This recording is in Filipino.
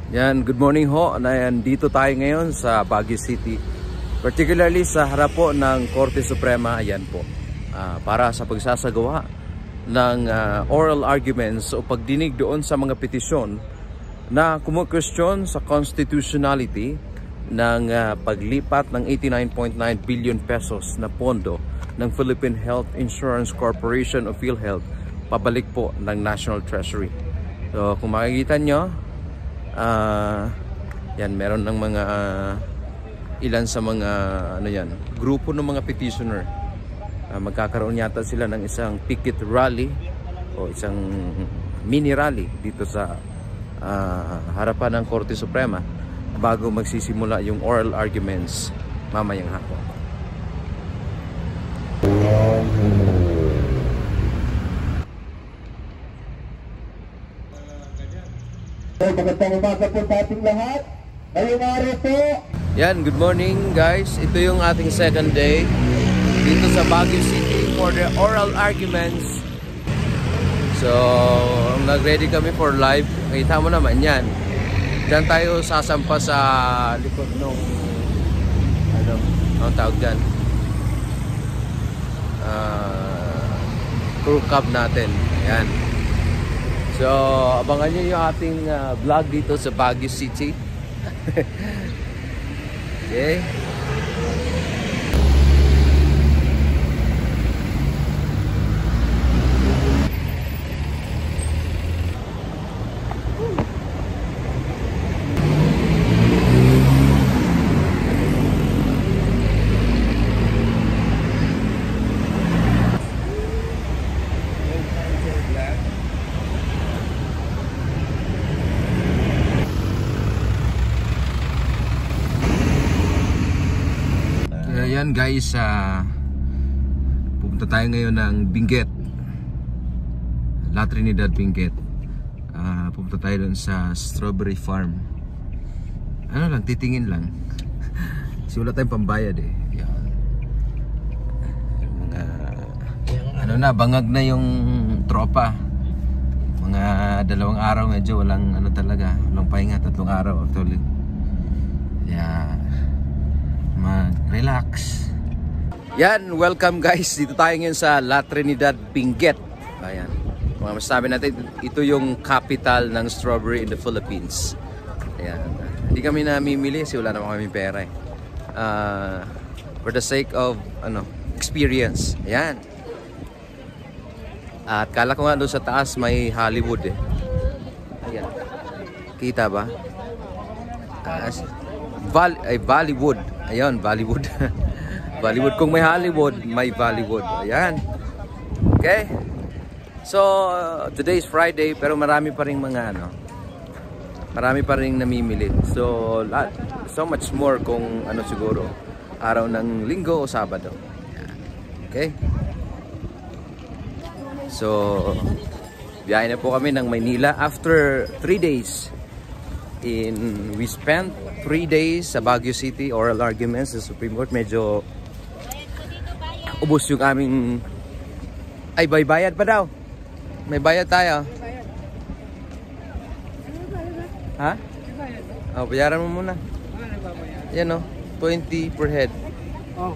Yan, good morning ho. Nandito tayo ngayon sa Baguio City. Particularly sa harap po ng Korte Suprema. Ayan po. Para sa pagsasagawa ng oral arguments o pagdinig doon sa mga petisyon na kumu-question sa constitutionality ng paglipat ng 89.9 billion pesos na pondo ng Philippine Health Insurance Corporation o PhilHealth pabalik po ng National Treasury. So kung makikita nyo, yan, meron ng mga ilan sa mga grupo ng mga petitioner. Magkakaroon yata sila ng isang picket rally o isang mini rally dito sa harapan ng Korte Suprema bago magsisimula yung oral arguments mamayang hapon. Magandang umaga po sa ating lahat. Ngayong araw po. Yan, good morning guys. Ito yung ating second day dito sa Baguio City for the oral arguments. So, nag-ready kami for live. Kita mo naman yan. Diyan tayo sasampa sa likod nung ang tawag dyan, crew cab natin. Ayan. So, abangan nyo yung ating vlog dito sa Baguio City. Okay. Ayan guys, pupunta tayo ngayon ng Benguet, La Trinidad, Benguet. Pupunta tayo dun sa strawberry farm. Ano lang, titingin lang. Kasi wala tayong pambayad eh. Yan. Mga, bangag na yung tropa. Mga 2 araw medyo walang walang pahinga, 3 araw actually. Yeah. Mag-relax. Yan, welcome guys. Dito tayo ngayon sa La Trinidad, Benguet. Ayan. Masasabi natin, ito yung capital ng strawberry in the Philippines. Ayan. Hindi kami namimili kasi wala naman kami pera eh. For the sake of experience. Ayan. At kala ko nga doon sa taas may Hollywood eh. Ayan. Kita ba? Bollywood. Ayun, Bollywood. Bollywood. Kung may Hollywood, may Bollywood. Ayan. Okay. So, today is Friday pero marami pa ring marami pa ring namimili. So, so much more kung siguro araw ng Linggo o Sabado. Ayan. Okay. So, biyahe na po kami ng Maynila after 3 days. We spent 3 days sa Baguio City, oral arguments sa Supreme Court. Medyo ubos yung aming... Ay, may bayad pa daw. May bayad tayo. Ha? Oh, bayaran mo muna. Yan o, 20 per head. Oh.